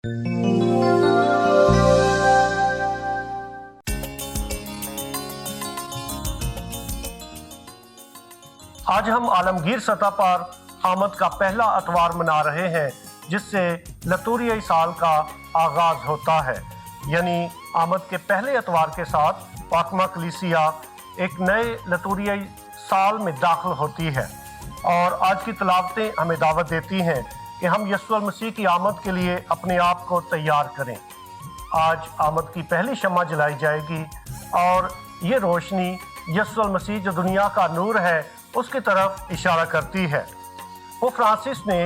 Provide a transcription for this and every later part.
آج ہم عالمگیر سطح پر آمد کا پہلا اتوار منا رہے ہیں، جس سے لتوریائی سال کا آغاز ہوتا ہے، یعنی آمد کے پہلے اتوار کے ساتھ پاکمہ کلیسیا ایک نئے لتوریائی سال میں داخل ہوتی ہے۔ اور آج کی تلاوتیں ہمیں دعوت دیتی ہیں کہ ہم یسوع المسیح کی آمد کے لیے اپنے آپ کو تیار کریں۔ آج آمد کی پہلی شمع جلائی جائے گی اور یہ روشنی یسوع المسیح جو دنیا کا نور ہے اس کی طرف اشارہ کرتی ہے۔ وہ فرانسس نے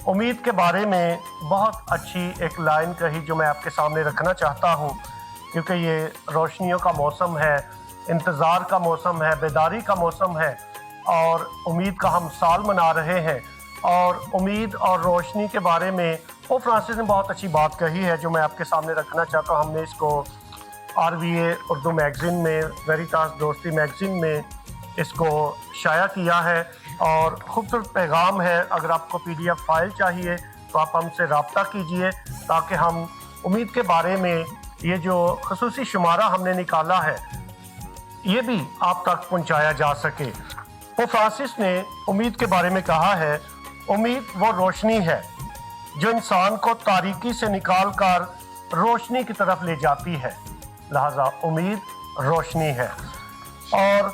امید کے بارے میں بہت اچھی ایک لائن کہی جو میں آپ کے سامنے رکھنا چاہتا ہوں، کیونکہ یہ روشنیوں کا موسم ہے، انتظار کا موسم ہے، بیداری کا موسم ہے اور امید کا ہم سال منا رہے ہیں۔ اور امید اور روشنی کے بارے میں وہ فرانسس نے بہت اچھی بات کہی ہے جو میں آپ کے سامنے رکھنا چاہتا ہوں۔ ہم نے اس کو RVA اردو میگزین میں، ویریٹاس دوستی میگزین میں اس کو شائع کیا ہے اور خوبصورت پیغام ہے۔ اگر آپ کو PDF فائل چاہیے تو آپ ہم سے رابطہ کیجئے تاکہ ہم امید کے بارے میں یہ جو خصوصی شمارہ ہم نے نکالا ہے یہ بھی آپ تک پہنچایا جا سکے۔ وہ فرانسس نے امید کے بارے میں کہا ہے، امید وہ روشنی ہے جو انسان کو تاریکی سے نکال کر روشنی کی طرف لے جاتی ہے، لہذا امید روشنی ہے۔ اور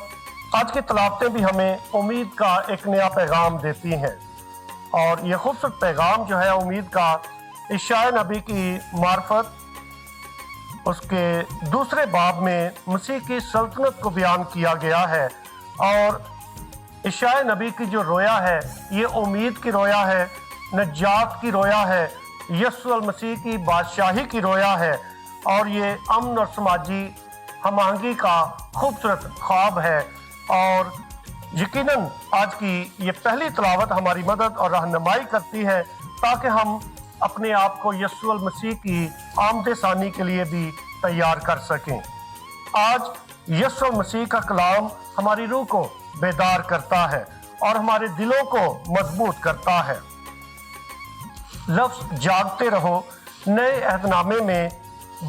آج کی تلاوتیں بھی ہمیں امید کا ایک نیا پیغام دیتی ہیں، اور یہ خوبصورت پیغام جو ہے امید کا اشعیاء نبی کی معرفت اس کے 2 باب میں مسیح کی سلطنت کو بیان کیا گیا ہے۔ اور اشعیاء نبی کی جو رویا ہے یہ امید کی رویا ہے، نجات کی رویا ہے، یسوع المسیح کی بادشاہی کی رویا ہے، اور یہ امن اور سماجی ہم آہنگی کا خوبصورت خواب ہے۔ اور یقیناً آج کی یہ پہلی تلاوت ہماری مدد اور رہنمائی کرتی ہے تاکہ ہم اپنے آپ کو یسوع المسیح کی آمد ثانی کے لیے بھی تیار کر سکیں۔ آج یسوع المسیح کا کلام ہماری روح کو بیدار کرتا ہے اور ہمارے دلوں کو مضبوط کرتا ہے۔ لفظ جاگتے رہو نئے عہد نامے میں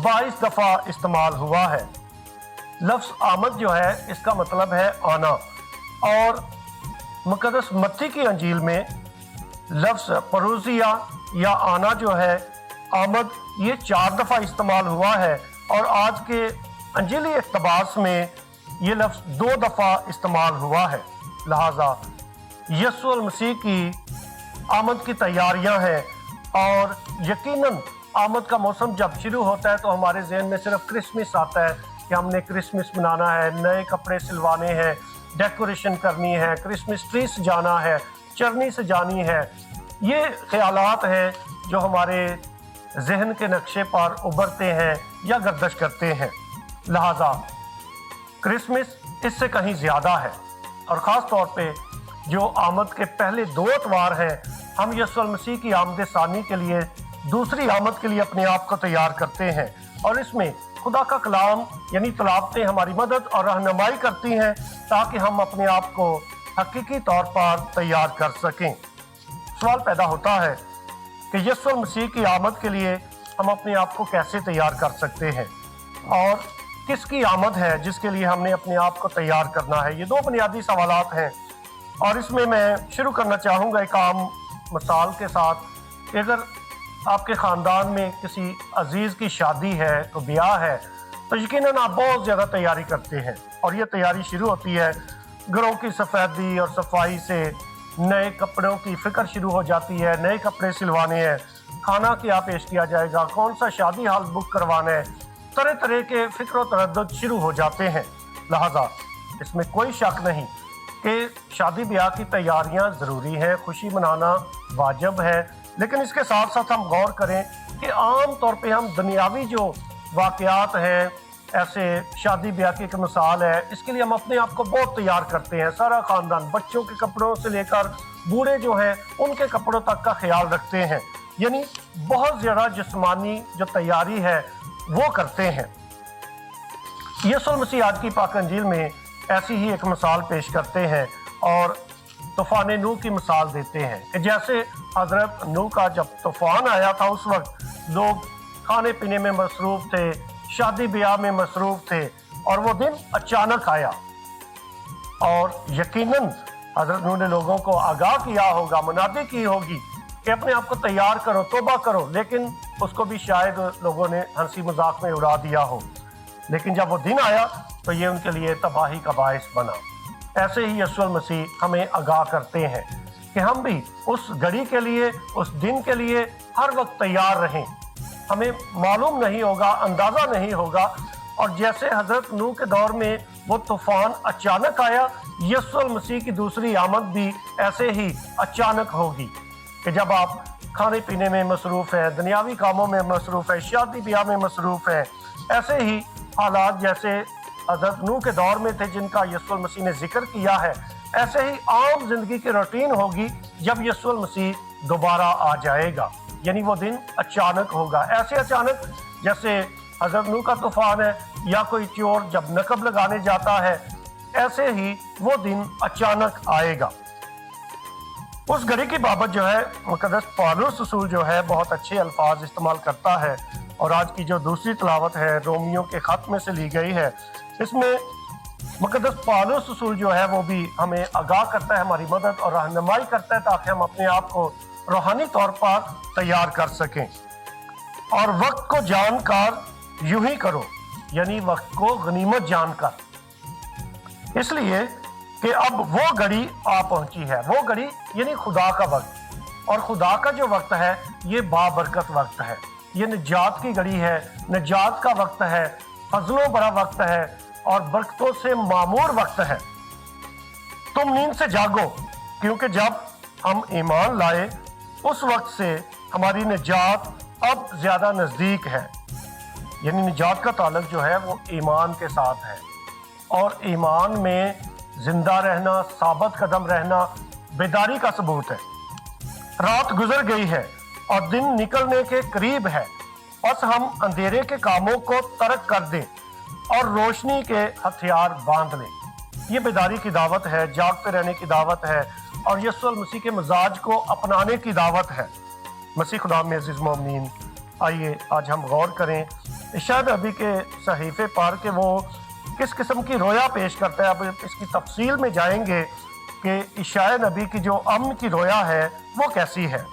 22 دفعہ استعمال ہوا ہے۔ لفظ آمد جو ہے اس کا مطلب ہے آنا، اور مقدس متی کی انجیل میں لفظ پروزیا یا آنا جو ہے آمد یہ 4 دفعہ استعمال ہوا ہے، اور آج کے انجیلی اقتباس میں یہ لفظ 2 دفعہ استعمال ہوا ہے۔ لہٰذا یسوع المسیح کی آمد کی تیاریاں ہیں، اور یقیناً آمد کا موسم جب شروع ہوتا ہے تو ہمارے ذہن میں صرف کرسمس آتا ہے کہ ہم نے کرسمس منانا ہے، نئے کپڑے سلوانے ہیں، ڈیکوریشن کرنی ہے، کرسمس ٹری سجانا ہے، چرنی سجانی ہے۔ یہ خیالات ہیں جو ہمارے ذہن کے نقشے پر ابھرتے ہیں یا گردش کرتے ہیں۔ لہٰذا کرسمس اس سے کہیں زیادہ ہے، اور خاص طور پہ جو آمد کے پہلے 2 اتوار ہیں ہم یسوع المسیح کی آمد ثانی کے لیے، دوسری آمد کے لیے اپنے آپ کو تیار کرتے ہیں، اور اس میں خدا کا کلام یعنی تلاوتیں ہماری مدد اور رہنمائی کرتی ہیں تاکہ ہم اپنے آپ کو حقیقی طور پر تیار کر سکیں۔ سوال پیدا ہوتا ہے کہ یسوع المسیح کی آمد کے لیے ہم اپنے آپ کو کیسے تیار کر سکتے ہیں، اور کس کی آمد ہے جس کے لیے ہم نے اپنے آپ کو تیار کرنا ہے۔ یہ 2 بنیادی سوالات ہیں، اور اس میں شروع کرنا چاہوں گا ایک عام مثال کے ساتھ کہ اگر آپ کے خاندان میں کسی عزیز کی شادی ہے تو بیاہ ہے تو یقیناً آپ بہت زیادہ تیاری کرتے ہیں، اور یہ تیاری شروع ہوتی ہے گھروں کی سفیدی اور صفائی سے، نئے کپڑوں کی فکر شروع ہو جاتی ہے، نئے کپڑے سلوانے ہیں، کھانا کیا پیش کیا جائے گا، کون سا شادی ہال بک کروانا ہے، طرح طرح کے فکر و تردد شروع ہو جاتے ہیں۔ لہٰذا اس میں کوئی شک نہیں کہ شادی بیاہ کی تیاریاں ضروری ہیں، خوشی منانا واجب ہے، لیکن اس کے ساتھ ساتھ ہم غور کریں کہ عام طور پہ ہم دنیاوی جو واقعات ہیں، ایسے شادی بیاہ کی ایک مثال ہے، اس کے لیے ہم اپنے آپ کو بہت تیار کرتے ہیں، سارا خاندان بچوں کے کپڑوں سے لے کر بوڑھے جو ہیں ان کے کپڑوں تک کا خیال رکھتے ہیں، یعنی بہت زیادہ جسمانی جو تیاری ہے وہ کرتے ہیں۔ یسوع المسیح آج کی پاک انجیل میں ایسی ہی ایک مثال پیش کرتے ہیں اور طوفان نوح کی مثال دیتے ہیں کہ جیسے حضرت نوح کا جب طوفان آیا تھا اس وقت लोग खाने पीने में मसरूफ थे, शादी ब्याह में मसरूफ थे, और वो दिन अचानक आया। और यकीनन हजरत नूह ने लोगों को आगाह किया होगा, मुनादी की होगी कि अपने आप को तैयार करो, तौबा करो, लेकिन उसको भी शायद लोगों ने हंसी मजाक में उड़ा दिया हो। लेकिन जब वो दिन आया तो ये उनके लिए तबाही का बायस बना। ऐसे ही यीशु मसीह हमें आगाह करते हैं कि हम भी उस घड़ी के लिए, उस दिन के लिए हर वक्त तैयार रहें। हमें मालूम नहीं होगा, अंदाज़ा नहीं होगा, और जैसे हजरत नूह के दौर में वो तूफान अचानक आया, यीशु मसीह की दूसरी आमद भी ऐसे ही अचानक होगी कि जब आप खाने पीने में मसरूफ है, दुनियावी कामों में मसरूफ है, शादी ब्याह में मसरूफ है। ऐसे ही हालात जैसे हजरत नूह के दौर में थे जिनका यीशु मसीह ने जिक्र किया है, ऐसे ही आम जिंदगी की रूटीन होगी जब यीशु मसीह दोबारा आ जाएगा। यानी वो दिन अचानक होगा, ऐसे अचानक जैसे हजरत नूह का तूफान है या कोई चोर जब नकब लगाने जाता है, ऐसे ही वो दिन अचानक आएगा। उस घड़ी की बाबत जो है मुकद्दस पौलुस रसूल जो है बहुत अच्छे अल्फाज इस्तेमाल करता है, और आज की जो दूसरी तिलावत है रोमियो के खत में से ली गई है, इसमें मुकद्दस पौलुस रसूल जो है वो भी हमें आगाह करता है, हमारी मदद और रहनुमाई करता है ताकि हम अपने आप को रूहानी तौर पर तैयार कर सकें। और वक्त को जानकर यूं ही करो, यानी वक्त को गनीमत जानकर, इसलिए कि अब वो घड़ी आ पहुंची है। वो घड़ी यानी खुदा का वक्त, और खुदा का जो वक्त है ये बाबरकत वक्त है, ये निजात की घड़ी है, निजात का वक्त है, फजलों भरा वक्त है और बरकतों से मामूर वक्त है। तुम नींद से जागो, क्योंकि जब हम ईमान लाए उस वक्त से हमारी निजात अब ज्यादा नजदीक है। यानी निजात का ताल्लुक जो है वो ईमान के साथ है, और ईमान में जिंदा रहना, साबित कदम रहना बेदारी का सबूत है। रात गुजर गई है और दिन निकलने के करीब है, बस हम अंधेरे के कामों को तर्क कर दें और रोशनी के हथियार बांध लें। ये बेदारी की दावत है, जागते रहने की दावत है, और यीशु मसीह के मिजाज को अपनाने की दावत है। मसीह खुदा में अजीज मोमिनीन, आइए आज हम गौर करें इशाया नबी के सहीफे पर कि वो किस किस्म की रोया पेश करता है। अब इसकी तफसील में जाएंगे कि इशाया नबी की जो अमन की रोया है वो कैसी है।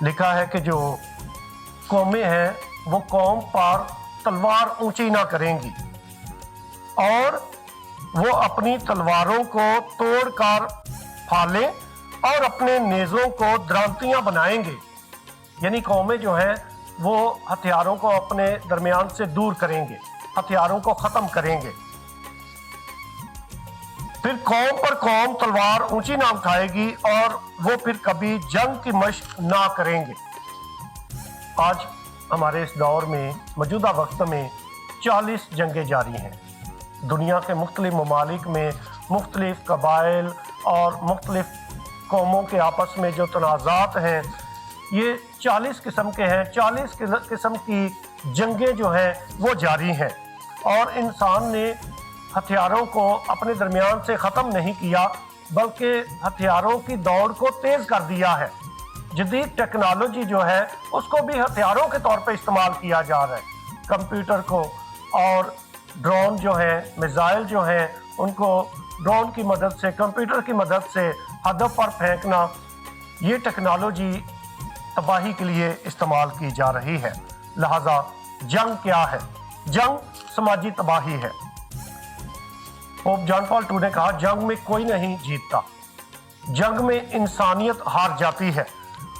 लिखा है कि जो कौमें हैं वो कौम पर तलवार ऊंची ना करेंगी, और वो अपनी तलवारों को तोड़कर फालें और अपने नेज़ों को द्रांतियां बनाएंगे। यानी कौमें जो हैं वो हथियारों को अपने दरमियान से दूर करेंगे, हथियारों को खत्म करेंगे। फिर कौम पर कौम तलवार ऊंची ना उठाएगी और वो फिर कभी जंग की मशक ना करेंगे। आज हमारे इस दौर में, मौजूदा वक्त में 40 जंगें जारी हैं। दुनिया के मुख्तलिफ ममालिक में मुख्तलिफ कबाइल और मुख्तलिफ कौमों के आपस में जो तनाज़ात हैं ये 40 किस्म के हैं। 40 किस्म की जंगें जो हैं वो जारी हैं, और इंसान ने हथियारों को अपने दरमियान से ख़त्म नहीं किया बल्कि हथियारों की दौड़ को तेज़ कर दिया है। जदीद टेक्नोलॉजी जो है उसको भी हथियारों के तौर पे इस्तेमाल किया जा रहा है। कंप्यूटर को और ड्रोन जो है, मिसाइल जो हैं, उनको ड्रोन की मदद से, कंप्यूटर की मदद से हदफ पर फेंकना, ये टेक्नोलॉजी तबाही के लिए इस्तेमाल की जा रही है। लिहाजा जंग क्या है? जंग समाजी तबाही है। पोप जॉन पॉल II ने कहा जंग में कोई नहीं जीतता, जंग में इंसानियत हार जाती है।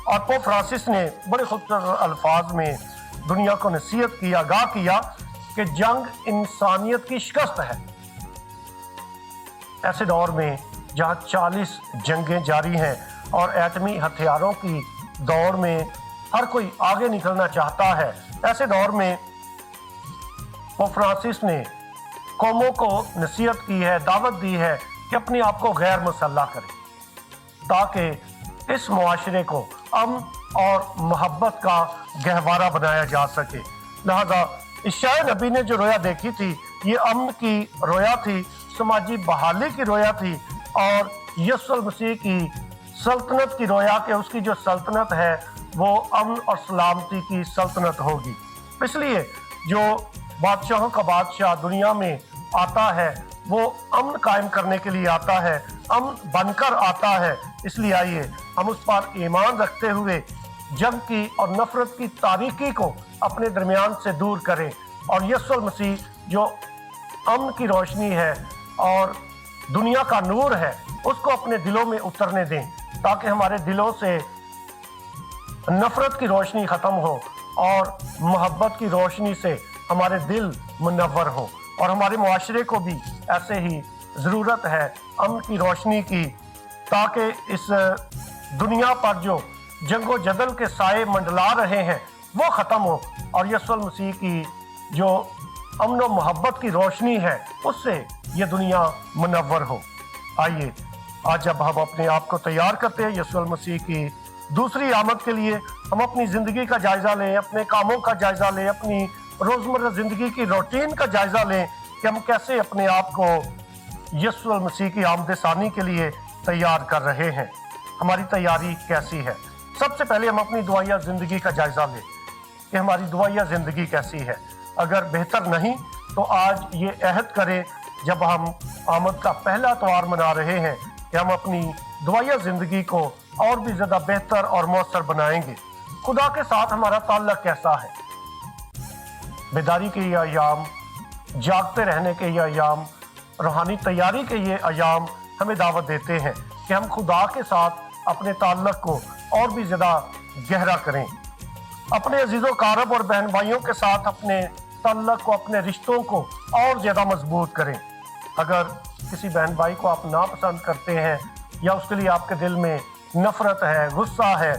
और पोप फ्रांसिस ने बड़े खूबसूरत अल्फाज में दुनिया को नसीहत की, आगाह किया कि जंग इंसानियत की शिकस्त है। ऐसे दौर में जहाँ 40 जंगें जारी हैं और एटमी हथियारों की दौड़ में हर कोई आगे निकलना चाहता है, ऐसे दौर में पोप फ्रांसिस ने कौमों को नसीहत की है, दावत दी है कि अपने आप को गैर मुसल्लह करें, ताकि इस मुआशरे को अमन और मोहब्बत का गहवारा बनाया जा सके। लिहाजा इशाया नबी ने जो रोया देखी थी ये अमन की रोया थी, समाजी बहाली की रोया थी, और यीशु मसीह की सल्तनत की रोया कि उसकी जो सल्तनत है वो अमन और सलामती की सल्तनत होगी। इसलिए जो बादशाहों का बादशाह दुनिया में आता है वो अमन कायम करने के लिए आता है, अमन बनकर आता है। इसलिए आइए हम उस पर ईमान रखते हुए जंग की और नफरत की तारीकी को अपने दरमियान से दूर करें और यीशु मसीह जो अमन की रोशनी है और दुनिया का नूर है उसको अपने दिलों में उतरने दें, ताकि हमारे दिलों से नफरत की रोशनी खत्म हो और मोहब्बत की रोशनी से हमारे दिल मुनव्वर हो। और हमारे मुआशरे को भी ऐसे ही ज़रूरत है अमन की रोशनी की, ताकि इस दुनिया पर जो जंगो जदल के साए मंडला रहे हैं वो ख़त्म हो और यीशु मसीह की जो अमन व मोहब्बत की रोशनी है उससे ये दुनिया मुनव्वर हो। आइए आज जब हम अपने आप को तैयार करते हैं यीशु मसीह की दूसरी आमद के लिए, हम अपनी ज़िंदगी का जायज़ा लें, अपने कामों का जायज़ा लें, अपनी रोज़मर्रा ज़िंदगी की रूटीन का जायज़ा लें कि हम कैसे अपने आप को यीशु मसीह की आमद सानी के लिए तैयार कर रहे हैं। हमारी तैयारी कैसी है? सबसे पहले हम अपनी दुआया ज़िंदगी का जायज़ा लें कि हमारी दुआया ज़िंदगी कैसी है। अगर बेहतर नहीं तो आज ये अहद करें जब हम आमद का पहला त्योहार मना रहे हैं कि हम अपनी दुआया ज़िंदगी को और भी ज़्यादा बेहतर और मौसर बनाएंगे। खुदा के साथ हमारा ताल्लुक कैसा है? बेदारी के ये अयाम, जागते रहने के ये अयाम, रूहानी तैयारी के ये अयाम हमें दावत देते हैं कि हम खुदा के साथ अपने ताल्लुक को और भी ज़्यादा गहरा करें, अपने अजीज़ों कारब और बहन भाइयों के साथ अपने ताल्लुक को, अपने रिश्तों को और ज़्यादा मजबूत करें। अगर किसी बहन भाई को आप नापसंद करते हैं या उसके लिए आपके दिल में नफरत है, गुस्सा है,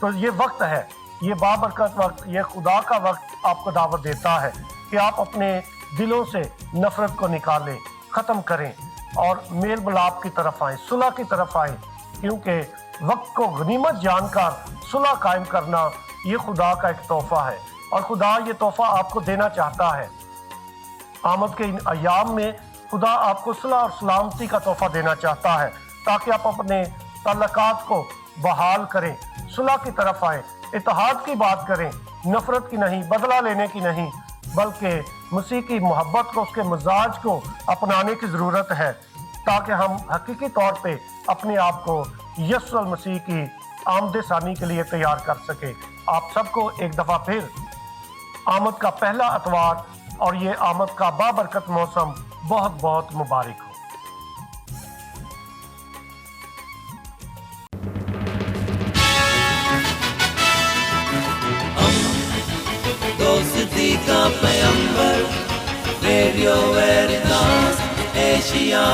तो ये वक्त है, ये बाबरकत वक्त, ये खुदा का वक्त आपको दावत देता है कि आप अपने दिलों से नफरत को निकालें, ख़त्म करें और मेल मिलाप की तरफ आएँ, सुलह की तरफ आएँ, क्योंकि वक्त को गनीमत जानकर सुलह कायम करना ये खुदा का एक तोहफा है और खुदा ये तोहफा आपको देना चाहता है। आमद के इन अयाम में खुदा आपको सुलह और सलामती का तोहफा देना चाहता है ताकि आप अपने ताल्लुकात को बहाल करें, सुलह की तरफ आएँ, इत्तेहाद की बात करें, नफरत की नहीं, बदला लेने की नहीं, बल्कि मसीह की मोहब्बत को, उसके मिजाज को अपनाने की ज़रूरत है ताकि हम हकीकी तौर पे अपने आप को यीशु मसीह की आमद सानी के लिए तैयार कर सके। आप सबको एक दफ़ा फिर आमद का पहला अतवार और ये आमद का बाबरकत मौसम बहुत बहुत मुबारक हो। दोस्ती का पैगंबर, रेडियो वेरितास एशिया।